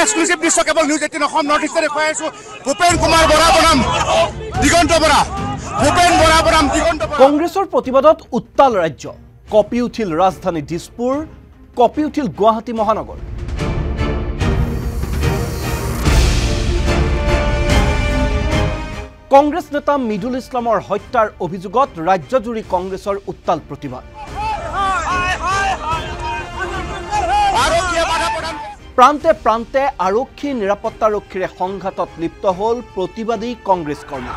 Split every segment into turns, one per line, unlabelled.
Exclusive দৃশ্য কেৱল news 18 Assam north ইষ্টে দেখুৱাই আছো। ভূপেন কুমাৰ বৰা বনাম দিগন্ত বৰা, ভূপেন বৰা বনাম দিগন্ত বৰা।
কংগ্ৰেছৰ প্ৰতিবাদত উত্তাল ৰাজ্য, কঁপি উঠিল ৰাজধানী দিছপুৰ, কঁপি উঠিল গুৱাহাটী মহানগৰ। কংগ্ৰেছ নেতা মিদুল ইছলামৰ হত্যাৰ অভিযোগত ৰাজ্যজুৰি কংগ্ৰেছৰ উত্তাল প্ৰতিবাদ। প্ৰান্তে প্ৰান্তে আৰক্ষী নিৰাপত্তাৰক্ষীৰে সংঘাতত লিপ্ত হ'ল প্ৰতিবাদী কংগ্ৰেছ কৰ্মী।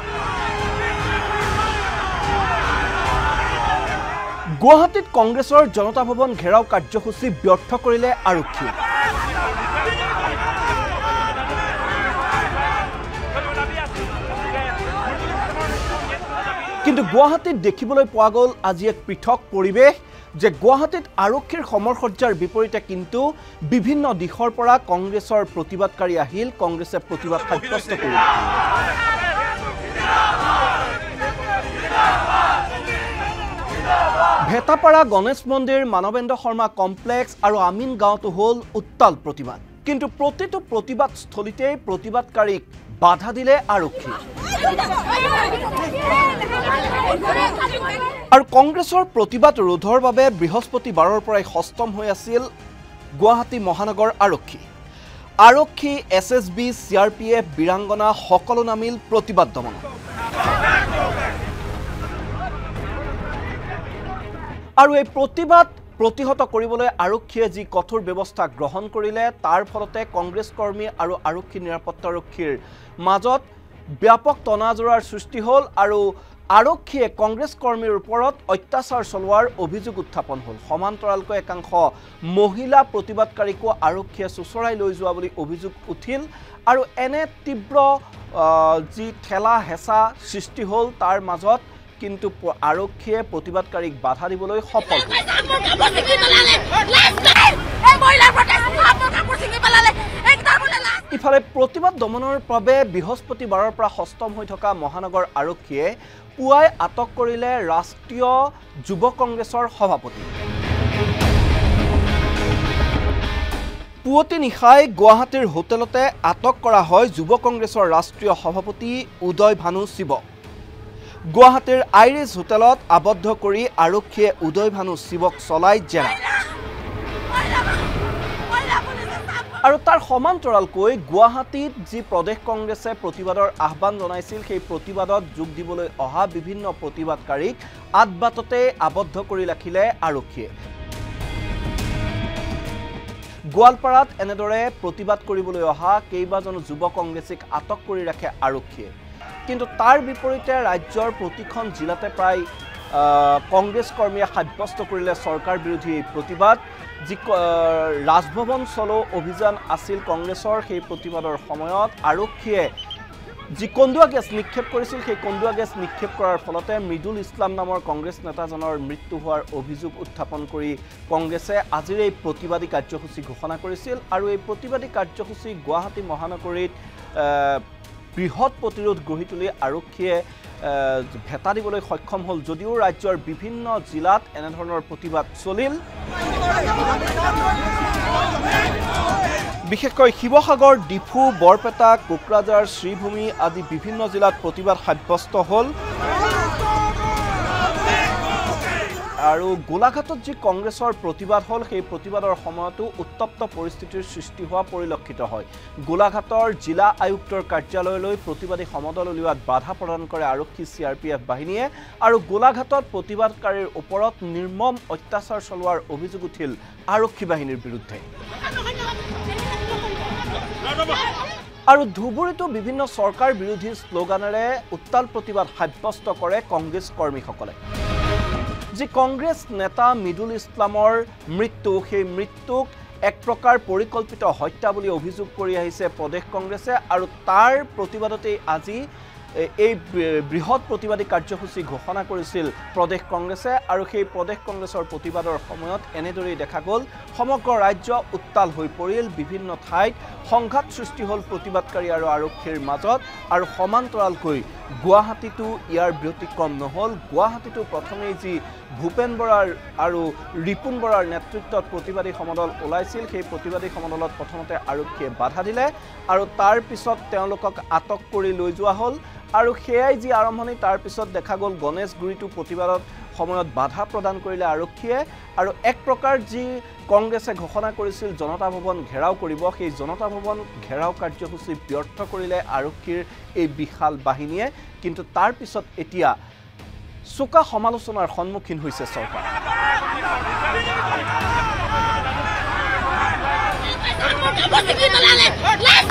গুৱাহাটীত কংগ্ৰেছৰ জনতা ভৱন ঘেৰাও কাৰ্যসূচী ব্যৰ্থ কৰিলে আৰক্ষীয়ে। কিন্তু গুৱাহাটীত দেখিবলৈ পোৱা গ'ল আজি এক পৃথক পৰিৱেশ, যে গুৱাহাটীত আৰক্ষীৰ সমৰসজ্জাৰ বিপৰীতে কিন্তু বিভিন্ন দিশৰ পৰা কংগ্ৰেছৰ প্ৰতিবাদকাৰী আহিল, কংগ্ৰেছে প্ৰতিবাদ সাব্যস্ত কৰিল। ভেটাপাৰা গণেশ মন্দিৰ, মানৱেন্দ্ৰ শৰ্মা কমপ্লেক্স আৰু আমিন গাঁৱতো হ'ল উত্তাল প্ৰতিবাদ। কিন্তু প্ৰতিটো প্ৰতিবাদস্থলীতেই প্ৰতিবাদকাৰীক বাধা দিলে আৰক্ষী। আৰু কংগ্ৰেছৰ প্ৰতিবাদ ৰোধৰ বাবে বৃহস্পতিবাৰৰ পৰাই সষ্টম হৈ আছিল গুৱাহাটী মহানগৰ আৰক্ষী। আৰক্ষী, SSB, CRPF, বীৰাংগনা সকলো নামিল প্ৰতিবাদ দমন। আৰু এই প্ৰতিবাদ প্ৰতিহত কৰিবলৈ আৰক্ষীয়ে যি কঠোৰ ব্যৱস্থা গ্ৰহণ কৰিলে, তাৰ ফলতে কংগ্ৰেছ কৰ্মী আৰু আৰক্ষী নিৰাপত্তাৰক্ষীৰ মাজত ব্যাপক টনাজোৰাৰ সৃষ্টি হ'ল আৰু আৰক্ষীয়ে কংগ্ৰেছ কৰ্মীৰ ওপৰত অত্যাচাৰ চলোৱাৰ অভিযোগ উত্থাপন হ'ল। সমান্তৰালকৈ একাংশ মহিলা প্ৰতিবাদকাৰীকো আৰক্ষীয়ে চোঁচৰাই লৈ যোৱা বুলি অভিযোগ উঠিল আৰু এনে তীব্ৰ যি ঠেলা হেঁচা সৃষ্টি হ'ল, তাৰ মাজত কিন্তু আৰক্ষীয়ে প্ৰতিবাদকাৰীক বাধা দিবলৈ সফল হ'ল। ইফালে প্ৰতিবাদ দমনৰ বাবে বৃহস্পতিবাৰৰ পৰা সষ্টম হৈ থকা মহানগৰ আৰক্ষীয়ে পুৱাই আটক কৰিলে ৰাষ্ট্ৰীয় যুৱ কংগ্ৰেছৰ সভাপতি। পুৱতি নিশাই গুৱাহাটীৰ হোটেলতে আটক কৰা হয় যুৱ কংগ্ৰেছৰ ৰাষ্ট্ৰীয় সভাপতি উদয় ভানু শিৱক। গুৱাহাটীৰ আইৰিছ হোটেলত আবদ্ধ কৰি আৰক্ষীয়ে উদয় ভানু শিৱক চলাই জেৰা। আৰু তাৰ সমান্তৰালকৈ গুৱাহাটীত যি প্ৰদেশ কংগ্ৰেছে প্ৰতিবাদৰ আহ্বান জনাইছিল, সেই প্ৰতিবাদত যোগ দিবলৈ অহা বিভিন্ন প্ৰতিবাদকাৰীক আদবাটতে আবদ্ধ কৰি ৰাখিলে আৰক্ষীয়ে। গোৱালপাৰাত এনেদৰে প্ৰতিবাদ কৰিবলৈ অহা কেইবাজনো যুৱ কংগ্ৰেছীক আটক কৰি ৰাখে আৰক্ষীয়ে। কিন্তু তাৰ বিপৰীতে ৰাজ্যৰ প্ৰতিখন জিলাতে প্ৰায় কংগ্ৰেছ কৰ্মীয়ে সাব্যস্ত কৰিলে চৰকাৰ বিৰোধী এই প্ৰতিবাদ। যি ৰাজভৱন চলো অভিযান আছিল কংগ্ৰেছৰ, সেই প্ৰতিবাদৰ সময়ত আৰক্ষীয়ে যি কন্দুৱা গেছ নিক্ষেপ কৰিছিল, সেই কন্দুৱা গেছ নিক্ষেপ কৰাৰ ফলতে মৃদুল ইছলাম নামৰ কংগ্ৰেছ নেতাজনৰ মৃত্যু হোৱাৰ অভিযোগ উত্থাপন কৰি কংগ্ৰেছে আজিৰ এই প্ৰতিবাদী কাৰ্যসূচী ঘোষণা কৰিছিল। আৰু এই প্ৰতিবাদী কাৰ্যসূচী গুৱাহাটী মহানগৰীত বৃহৎ প্ৰতিৰোধ গঢ়ি তুলি আৰক্ষীয়ে ভেটা দিবলৈ সক্ষম হ'ল, যদিও ৰাজ্যৰ বিভিন্ন জিলাত এনেধৰণৰ প্ৰতিবাদ চলিল। বিশেষকৈ শিৱসাগৰ, ডিফু, বৰপেটা, কোকৰাঝাৰ, শ্ৰীভূমি আদি বিভিন্ন জিলাত প্ৰতিবাদ সাব্যস্ত হ'ল। আৰু গোলাঘাটত যি কংগ্ৰেছৰ প্ৰতিবাদ হ'ল, সেই প্ৰতিবাদৰ সময়তো উত্তপ্ত পৰিস্থিতিৰ সৃষ্টি হোৱা পৰিলক্ষিত হয়। গোলাঘাটৰ জিলা আয়ুক্তৰ কাৰ্যালয়লৈ প্ৰতিবাদী সমদল উলিওৱাত বাধা প্ৰদান কৰে আৰক্ষী, CRPF বাহিনীয়ে। আৰু গোলাঘাটত প্ৰতিবাদকাৰীৰ ওপৰত নিৰ্মম অত্যাচাৰ চলোৱাৰ অভিযোগ উঠিল আৰক্ষী বাহিনীৰ বিৰুদ্ধে। আৰু ধুবুৰীতো বিভিন্ন চৰকাৰ বিৰোধী শ্লোগানেৰে উত্তাল প্ৰতিবাদ সাব্যস্ত কৰে কংগ্ৰেছ কৰ্মীসকলে। যি কংগ্ৰেছ নেতা মিদুল ইছলামৰ মৃত্যু, সেই মৃত্যুক এক প্ৰকাৰ পৰিকল্পিত হত্যা বুলি অভিযোগ কৰি আহিছে প্ৰদেশ কংগ্ৰেছে। আৰু তাৰ প্ৰতিবাদতেই আজি এই বৃহৎ প্ৰতিবাদী কাৰ্যসূচী ঘোষণা কৰিছিল প্ৰদেশ কংগ্ৰেছে আৰু সেই প্ৰদেশ কংগ্ৰেছৰ প্ৰতিবাদৰ সময়ত এনেদৰেই দেখা গ'ল সমগ্ৰ ৰাজ্য উত্তাল হৈ পৰিল বিভিন্ন ঠাইত সংঘাত সৃষ্টি হ'ল প্ৰতিবাদকাৰী আৰু আৰক্ষীৰ মাজত আৰু সমান্তৰালকৈ গুৱাহাটীতো ইয়াৰ ব্যতিক্ৰম নহ'ল গুৱাহাটীতো প্ৰথমেই যি ভূপেন বৰাৰ আৰু ৰিপুন বৰাৰ নেতৃত্বত প্ৰতিবাদী সমদল ওলাইছিল সেই প্ৰতিবাদী সমদলত প্ৰথমতে আৰক্ষীয়ে বাধা দিলে আৰু তাৰ পিছত তেওঁলোকক আটক কৰি লৈ যোৱা হ'ল আৰু সেয়াই যি আৰম্ভণি তাৰ পিছত দেখা গ'ল গণেশগুৰিটো প্ৰতিবাদত সময়ত বাধা প্ৰদান কৰিলে আৰক্ষীয়ে আৰু এক প্ৰকাৰ যি কংগ্ৰেছে ঘোষণা কৰিছিল জনতা ভৱন ঘেৰাও কৰিব সেই জনতা ভৱন ঘেৰাও কাৰ্যসূচী ব্যৰ্থ কৰিলে আৰক্ষীৰ এই বিশাল বাহিনীয়ে কিন্তু তাৰ পিছত এতিয়া চোকা সমালোচনাৰ সন্মুখীন হৈছে চৰকাৰ
What